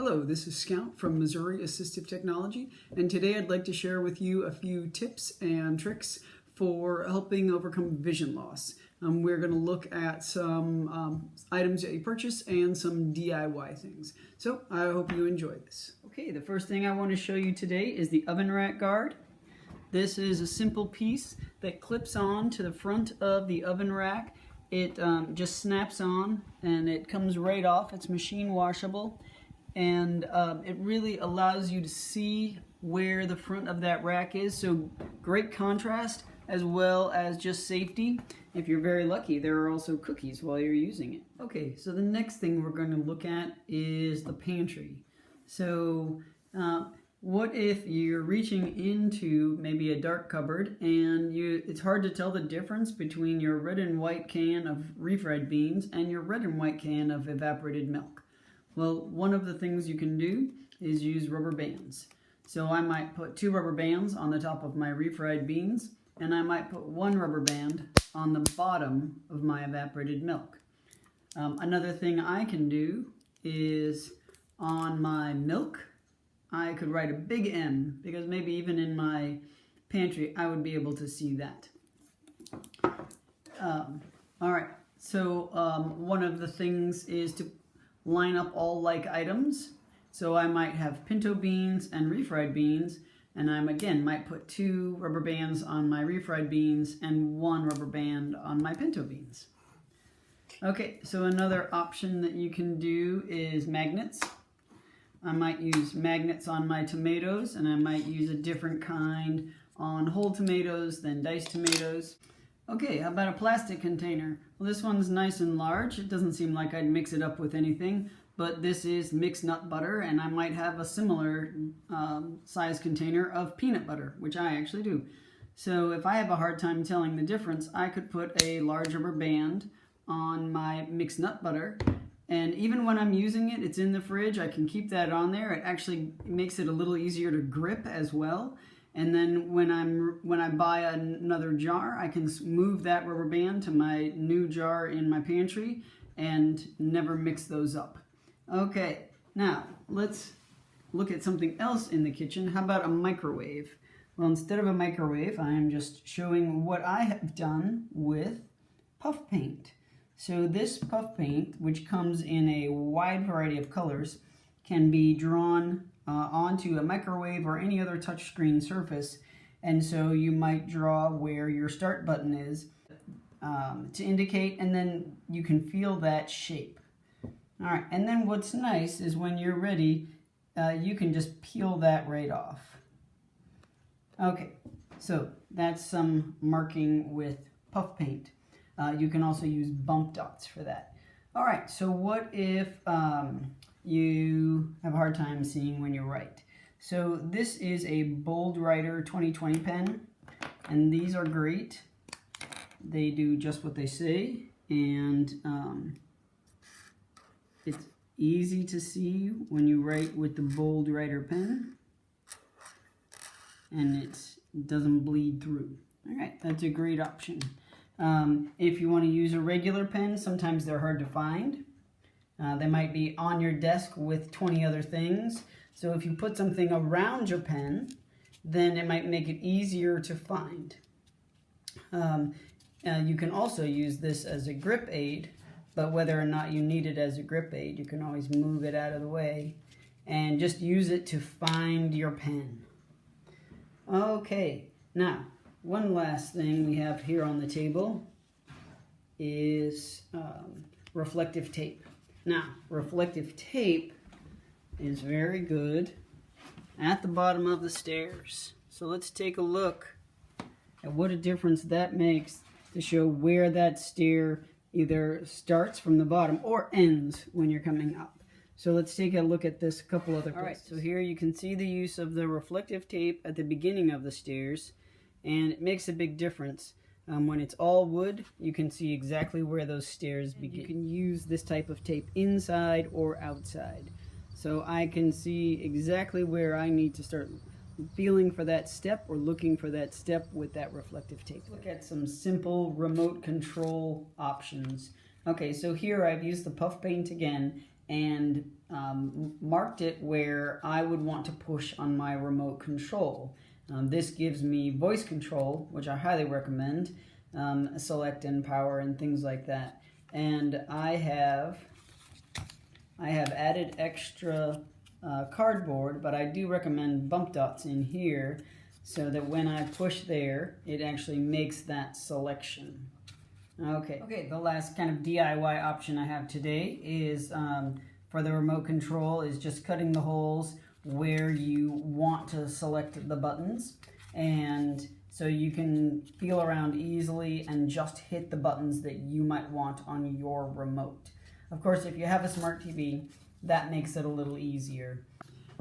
Hello, this is Scout from Missouri Assistive Technology, and today I'd like to share with you a few tips and tricks for helping overcome vision loss. We're going to look at some items that you purchase and some DIY things. So I hope you enjoy this. Okay, the first thing I want to show you today is the oven rack guard. This is a simple piece that clips on to the front of the oven rack. It just snaps on and it comes right off. It's machine washable. And it really allows you to see where the front of that rack is, so great contrast as well as just safety. If you're very lucky, there are also cookies while you're using it. Okay, so the next thing we're going to look at is the pantry. So what if you're reaching into maybe a dark cupboard and it's hard to tell the difference between your red and white can of refried beans and your red and white can of evaporated milk? Well, one of the things you can do is use rubber bands. So I might put 2 rubber bands on the top of my refried beans, and I might put 1 rubber band on the bottom of my evaporated milk. Another thing I can do is on my milk, I could write a big M, because maybe even in my pantry I would be able to see that. Alright, so one of the things is to line up all like items. So I might have pinto beans and refried beans, and I again might put 2 rubber bands on my refried beans and 1 rubber band on my pinto beans. Okay, so another option that you can do is magnets. I might use magnets on my tomatoes, and I might use a different kind on whole tomatoes than diced tomatoes. Okay, how about a plastic container? Well, this one's nice and large. It doesn't seem like I'd mix it up with anything, but this is mixed nut butter, and I might have a similar size container of peanut butter, which I actually do. So if I have a hard time telling the difference, I could put a large rubber band on my mixed nut butter, and even when I'm using it, it's in the fridge, I can keep that on there. It actually makes it a little easier to grip as well. And then when I buy another jar, I can move that rubber band to my new jar in my pantry and never mix those up. Okay, now let's look at something else in the kitchen. How about a microwave? Well, instead of a microwave, I am just showing what I have done with puff paint. So this puff paint, which comes in a wide variety of colors, can be drawn onto a microwave or any other touchscreen surface, and so you might draw where your start button is to indicate, and then you can feel that shape. Alright, and then what's nice is when you're ready, you can just peel that right off. Okay, so that's some marking with puff paint. You can also use bump dots for that. Alright, so what if you have a hard time seeing when you write? So this is a Bold Writer 2020 pen, and these are great. They do just what they say, and it's easy to see when you write with the Bold Writer pen, and it doesn't bleed through. Alright, that's a great option. If you want to use a regular pen, sometimes they're hard to find. They might be on your desk with 20 other things. So if you put something around your pen, then it might make it easier to find. You can also use this as a grip aid, but whether or not you need it as a grip aid, you can always move it out of the way and just use it to find your pen. Okay, now one last thing we have here on the table is reflective tape. Now, reflective tape is very good at the bottom of the stairs. So let's take a look at what a difference that makes to show where that stair either starts from the bottom or ends when you're coming up. So let's take a look at this couple other places. Alright, so here you can see the use of the reflective tape at the beginning of the stairs, and it makes a big difference. When it's all wood, you can see exactly where those stairs begin. You can use this type of tape inside or outside. So I can see exactly where I need to start feeling for that step or looking for that step with that reflective tape. Look at some simple remote control options. Okay, so here I've used the puff paint again, and marked it where I would want to push on my remote control. This gives me voice control, which I highly recommend, select and power and things like that. And I have added extra cardboard, but I do recommend bump dots in here so that when I push there, it actually makes that selection. Okay, the last kind of DIY option I have today is for the remote control is just cutting the holes where you want to select the buttons, and so you can feel around easily and just hit the buttons that you might want on your remote. Of course, if you have a smart TV, that makes it a little easier.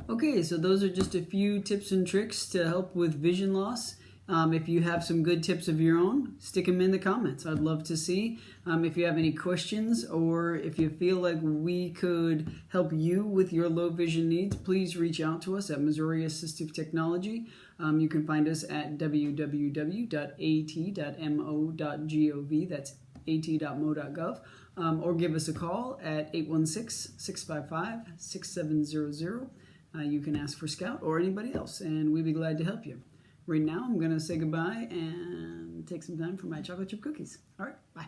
Okay, so those are just a few tips and tricks to help with vision loss. If you have some good tips of your own, stick them in the comments. I'd love to see. If you have any questions or if you feel like we could help you with your low vision needs, please reach out to us at Missouri Assistive Technology. You can find us at www.at.mo.gov. That's at.mo.gov. Or give us a call at 816-655-6700. You can ask for Scout or anybody else, and we'd be glad to help you. Right now, I'm going to say goodbye and take some time for my chocolate chip cookies. All right, bye.